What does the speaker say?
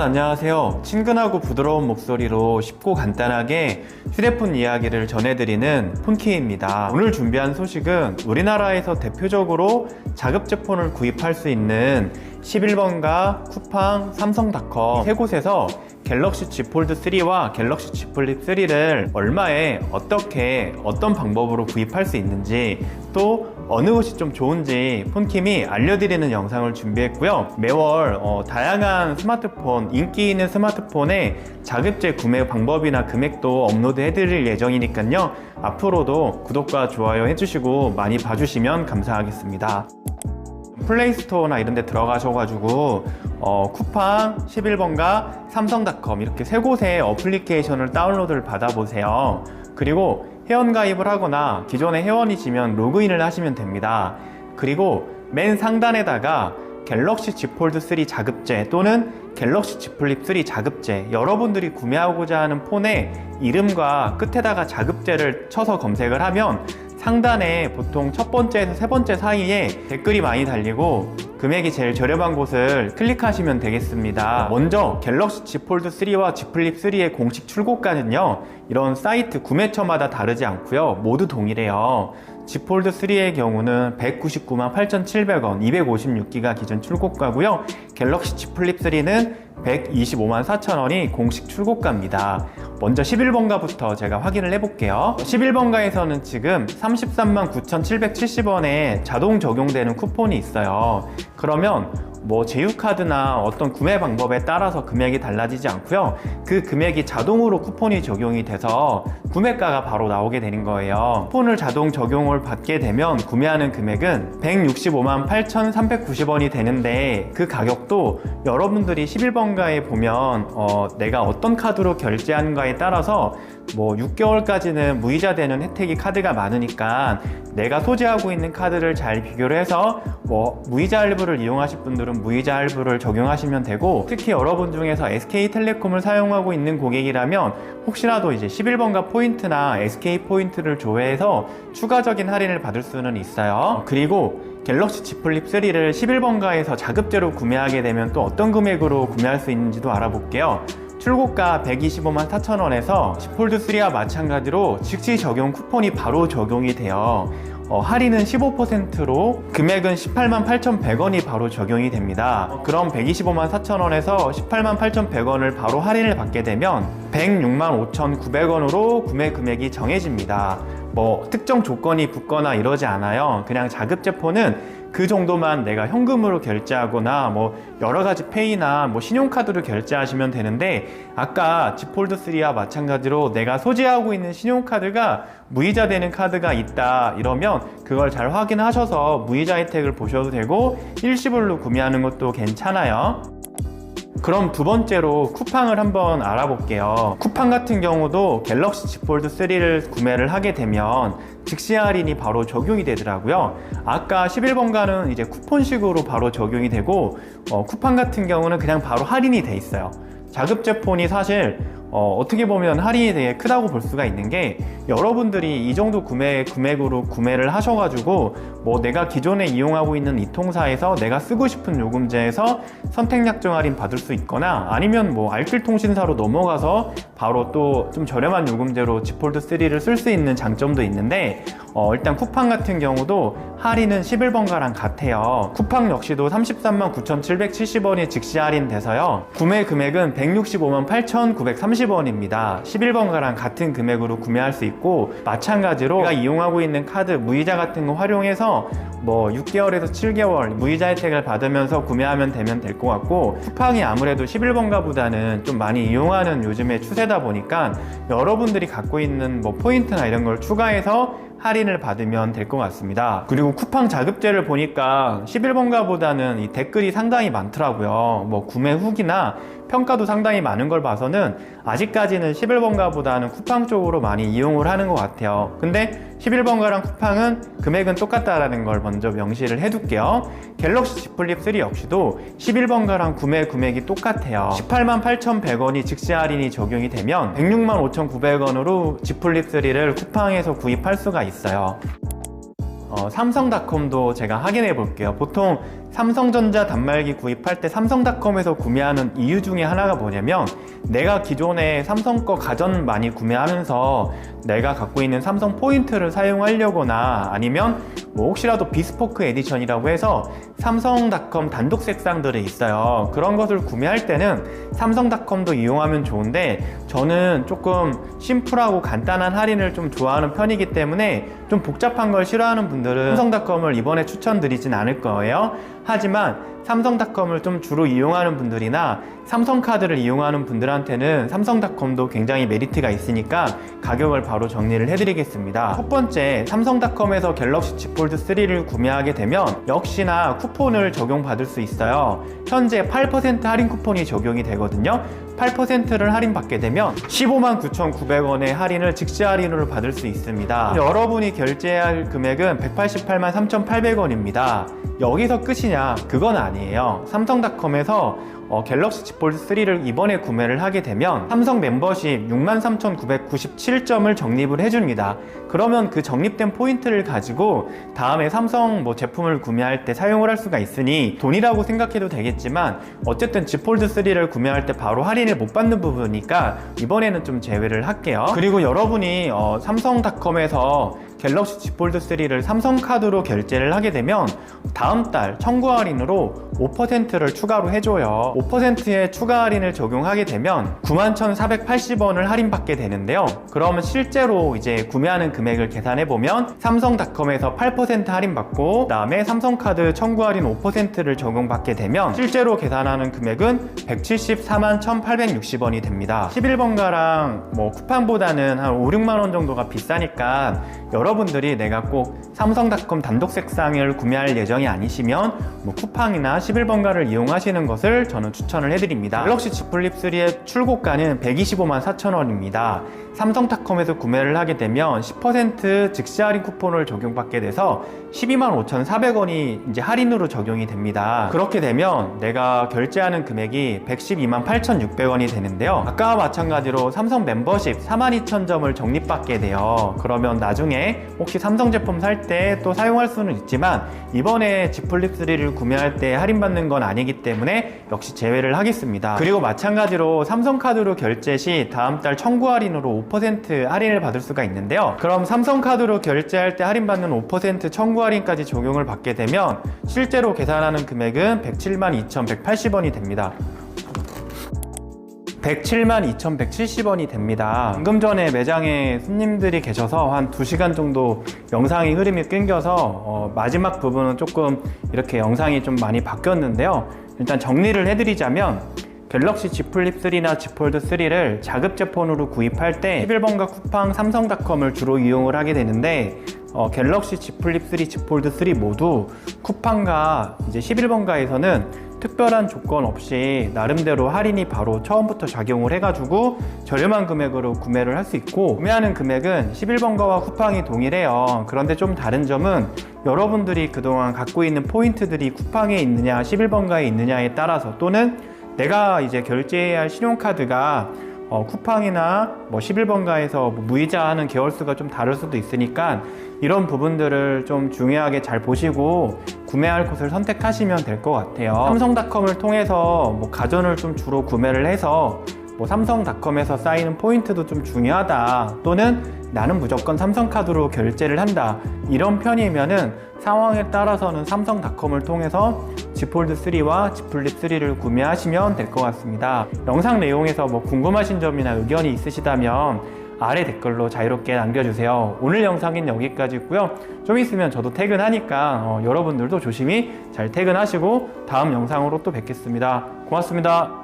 안녕하세요. 친근하고 부드러운 목소리로 쉽고 간단하게 휴대폰 이야기를 전해드리는 폰키입니다. 오늘 준비한 소식은 우리나라에서 대표적으로 자급제 폰을 구입할 수 있는 11번가, 쿠팡, 삼성닷컴 세 곳에서 갤럭시 Z 폴드 3와 갤럭시 Z 플립 3를 얼마에 어떻게 어떤 방법으로 구입할 수 있는지, 또 어느 곳이 좀 좋은지 폰킴이 알려드리는 영상을 준비했고요. 매월 다양한 스마트폰, 인기 있는 스마트폰의 자급제 구매 방법이나 금액도 업로드 해드릴 예정이니까요. 앞으로도 구독과 좋아요 해주시고 많이 봐주시면 감사하겠습니다. 플레이스토어나 이런 데 들어가셔가지고 쿠팡, 11번가, 삼성닷컴 이렇게 세 곳의 어플리케이션을 다운로드를 받아보세요. 그리고 회원가입을 하거나 기존의 회원이시면 로그인을 하시면 됩니다. 그리고 맨 상단에다가 갤럭시 Z 폴드 3 자급제 또는 갤럭시 Z 플립 3 자급제, 여러분들이 구매하고자 하는 폰의 이름과 끝에다가 자급제를 쳐서 검색을 하면 상단에 보통 첫 번째에서 세 번째 사이에 댓글이 많이 달리고 금액이 제일 저렴한 곳을 클릭하시면 되겠습니다. 먼저 갤럭시 Z 폴드 3와 Z 플립 3의 공식 출고가는요, 이런 사이트 구매처마다 다르지 않고요, 모두 동일해요. Z 폴드 3의 경우는 199만 8,700원, 256기가 기준 출고가고요. 갤럭시 Z 플립 3는 125만 4천원이 공식 출고가입니다. 먼저 11번가부터 제가 확인을 해볼게요. 11번가에서는 지금 33만 9,770원에 자동 적용되는 쿠폰이 있어요. 그러면 제휴카드나 어떤 구매 방법에 따라서 금액이 달라지지 않고요. 그 금액이 자동으로 쿠폰이 적용이 돼서 구매가가 바로 나오게 되는 거예요. 쿠폰을 자동 적용을 받게 되면 구매하는 금액은 165만 8,390원이 되는데, 그 가격도 여러분들이 11번가에 보면 내가 어떤 카드로 결제하는가에 따라서 6개월까지는 무이자 되는 혜택이 카드가 많으니까 내가 소지하고 있는 카드를 잘 비교를 해서 무이자 할부를 이용하실 분들은 무이자 할부를 적용하시면 되고, 특히 여러분 중에서 SK텔레콤을 사용하고 있는 고객이라면 혹시라도 이제 11번가 포인트나 SK 포인트를 조회해서 추가적인 할인을 받을 수는 있어요. 그리고 갤럭시 Z 플립 3를 11번가에서 자급제로 구매하게 되면 또 어떤 금액으로 구매할 수 있는지도 알아볼게요. 출고가 125만 4천원에서 Z 폴드 3와 마찬가지로 즉시 적용 쿠폰이 바로 적용이 돼요. 할인은 15%로 금액은 18만 8,100원이 바로 적용이 됩니다. 그럼 125만 4천원에서 18만 8,100원을 바로 할인을 받게 되면 106만 5,900원으로 구매 금액이 정해집니다. 특정 조건이 붙거나 이러지 않아요. 그냥 자급제 폰은 그 정도만 내가 현금으로 결제하거나 여러가지 페이나 신용카드로 결제하시면 되는데, 아까 Z 폴드 3와 마찬가지로 내가 소지하고 있는 신용카드가 무이자 되는 카드가 있다 이러면 그걸 잘 확인하셔서 무이자 혜택을 보셔도 되고 일시불로 구매하는 것도 괜찮아요. 그럼 두 번째로 쿠팡을 한번 알아볼게요. 쿠팡 같은 경우도 갤럭시 Z 폴드 3를 구매를 하게 되면 즉시 할인이 바로 적용이 되더라고요. 아까 11번가는 이제 쿠폰식으로 바로 적용이 되고, 쿠팡 같은 경우는 그냥 바로 할인이 돼 있어요. 자급제 폰이 사실 어떻게 보면 할인이 되게 크다고 볼 수가 있는 게, 여러분들이 이 정도 금액으로 구매를 하셔가지고 내가 기존에 이용하고 있는 이 통사에서 내가 쓰고 싶은 요금제에서 선택약정 할인 받을 수 있거나, 아니면 알뜰통신사로 넘어가서 바로 또 좀 저렴한 요금제로 Z 폴드 3를 쓸 수 있는 장점도 있는데, 일단 쿠팡 같은 경우도 할인은 11번가랑 같아요. 쿠팡 역시도 33만 9,770원이 즉시 할인돼서요, 구매 금액은 165만 8,930원입니다. 11번가랑 같은 금액으로 구매할 수 있고, 마찬가지로 내가 이용하고 있는 카드 무이자 같은 거 활용해서 6개월에서 7개월 무이자 혜택을 받으면서 구매하면 되면 될 것 같고, 쿠팡이 아무래도 11번가보다는 좀 많이 이용하는 요즘의 추세다 보니까 여러분들이 갖고 있는 포인트나 이런 걸 추가해서 할인을 받으면 될 것 같습니다. 그리고 쿠팡 자급제를 보니까 11번가보다는 이 댓글이 상당히 많더라고요. 구매 후기나 평가도 상당히 많은 걸 봐서는 아직까지는 11번가보다는 쿠팡 쪽으로 많이 이용을 하는 것 같아요. 근데 11번가랑 쿠팡은 금액은 똑같다라는 걸 먼저 명시를 해둘게요. 갤럭시 Z 플립 3 역시도 11번가랑 구매 금액이 똑같아요. 18만 8,100원이 즉시 할인이 적용이 되면 106만 5,900원으로 Z 플립 3를 쿠팡에서 구입할 수가 있어요. 삼성닷컴도 제가 확인해 볼게요. 보통 삼성전자 단말기 구입할 때 삼성닷컴에서 구매하는 이유 중에 하나가 뭐냐면, 내가 기존에 삼성 거 가전 많이 구매하면서 내가 갖고 있는 삼성 포인트를 사용하려거나, 아니면 뭐 혹시라도 비스포크 에디션이라고 해서 삼성닷컴 단독 색상들이 있어요. 그런 것을 구매할 때는 삼성닷컴도 이용하면 좋은데, 저는 조금 심플하고 간단한 할인을 좀 좋아하는 편이기 때문에 좀 복잡한 걸 싫어하는 분들은 삼성닷컴을 이번에 추천드리진 않을 거예요. 하지만 삼성닷컴을 좀 주로 이용하는 분들이나 삼성카드를 이용하는 분들한테는 삼성닷컴도 굉장히 메리트가 있으니까 가격을 바로 정리를 해드리겠습니다. 첫 번째, 삼성닷컴에서 갤럭시 Z 폴드 3를 구매하게 되면 역시나 쿠폰을 적용받을 수 있어요. 현재 8% 할인 쿠폰이 적용이 되거든요. 8%를 할인받게 되면 159,900원의 할인을 즉시 할인으로 받을 수 있습니다. 여러분이 결제할 금액은 188만 3,800원입니다. 여기서 끝이냐? 그건 아니에요. 삼성닷컴에서 갤럭시 Z 폴드 3를 이번에 구매를 하게 되면 삼성 멤버십 63,997점을 적립을 해줍니다. 그러면 그 적립된 포인트를 가지고 다음에 삼성 제품을 구매할 때 사용을 할 수가 있으니 돈이라고 생각해도 되겠지만, 어쨌든 Z 폴드 3를 구매할 때 바로 할인을 못 받는 부분이니까 이번에는 좀 제외를 할게요. 그리고 여러분이 삼성닷컴에서 갤럭시 Z 폴드 3를 삼성카드로 결제를 하게 되면 다음 달 청구 할인으로 5%를 추가로 해줘요. 5%의 추가 할인을 적용하게 되면 91,480원을 할인받게 되는데요. 그러면 실제로 이제 구매하는 금액을 계산해보면 삼성닷컴에서 8% 할인받고, 그 다음에 삼성카드 청구 할인 5%를 적용받게 되면 실제로 계산하는 금액은 174만 1,860원이 됩니다. 11번가랑 쿠팡보다는 한 5, 6만원 정도가 비싸니까 여러분들이 내가 꼭 삼성닷컴 단독 색상을 구매할 예정이 아니시면 쿠팡이나 11번가를 이용하시는 것을 저는 추천을 해드립니다. 갤럭시 Z 플립 3의 출고가는 125만 4천원입니다. 삼성닷컴에서 구매를 하게 되면 10% 즉시 할인 쿠폰을 적용받게 돼서 12만 5,400원이 이제 할인으로 적용이 됩니다. 그렇게 되면 내가 결제하는 금액이 112만 8,600원이 되는데요. 아까와 마찬가지로 삼성 멤버십 42,000점을 적립받게 돼요. 그러면 나중에 혹시 삼성 제품 살 때 또 사용할 수는 있지만 이번에 Z 플립 3를 구매할 때 할인받는 건 아니기 때문에 역시 제외를 하겠습니다. 그리고 마찬가지로 삼성카드로 결제 시 다음 달 청구 할인으로 5% 할인을 받을 수가 있는데요. 그럼 삼성카드로 결제할 때 할인받는 5% 청구 할인까지 적용을 받게 되면 실제로 계산하는 금액은 107만 2,180원이 됩니다. 107만 2,170원이 됩니다. 방금 전에 매장에 손님들이 계셔서 한 2시간 정도 영상이 흐름이 끊겨서 마지막 부분은 조금 이렇게 영상이 좀 많이 바뀌었는데요. 일단 정리를 해드리자면, 갤럭시 Z 플립 3나 Z 폴드 3를 자급제 폰으로 구입할 때 11번가 쿠팡, 삼성닷컴을 주로 이용을 하게 되는데, 갤럭시 Z 플립 3, Z 폴드 3 모두 쿠팡과 이제 11번가에서는 특별한 조건 없이 나름대로 할인이 바로 처음부터 작용을 해가지고 저렴한 금액으로 구매를 할 수 있고, 구매하는 금액은 11번가와 쿠팡이 동일해요. 그런데 좀 다른 점은 여러분들이 그동안 갖고 있는 포인트들이 쿠팡에 있느냐 11번가에 있느냐에 따라서, 또는 내가 이제 결제해야 할 신용카드가 쿠팡이나 11번가에서 무이자하는 계열수가 좀 다를 수도 있으니까 이런 부분들을 좀 중요하게 잘 보시고 구매할 곳을 선택하시면 될 것 같아요. 삼성닷컴을 통해서 가전을 좀 주로 구매를 해서 삼성닷컴에서 쌓이는 포인트도 좀 중요하다, 또는 나는 무조건 삼성카드로 결제를 한다, 이런 편이면은 상황에 따라서는 삼성닷컴을 통해서 Z 폴드 3와 Z 플립 3를 구매하시면 될 것 같습니다. 영상 내용에서 궁금하신 점이나 의견이 있으시다면 아래 댓글로 자유롭게 남겨주세요. 오늘 영상은 여기까지고요. 좀 있으면 저도 퇴근하니까 여러분들도 조심히 잘 퇴근하시고 다음 영상으로 또 뵙겠습니다. 고맙습니다.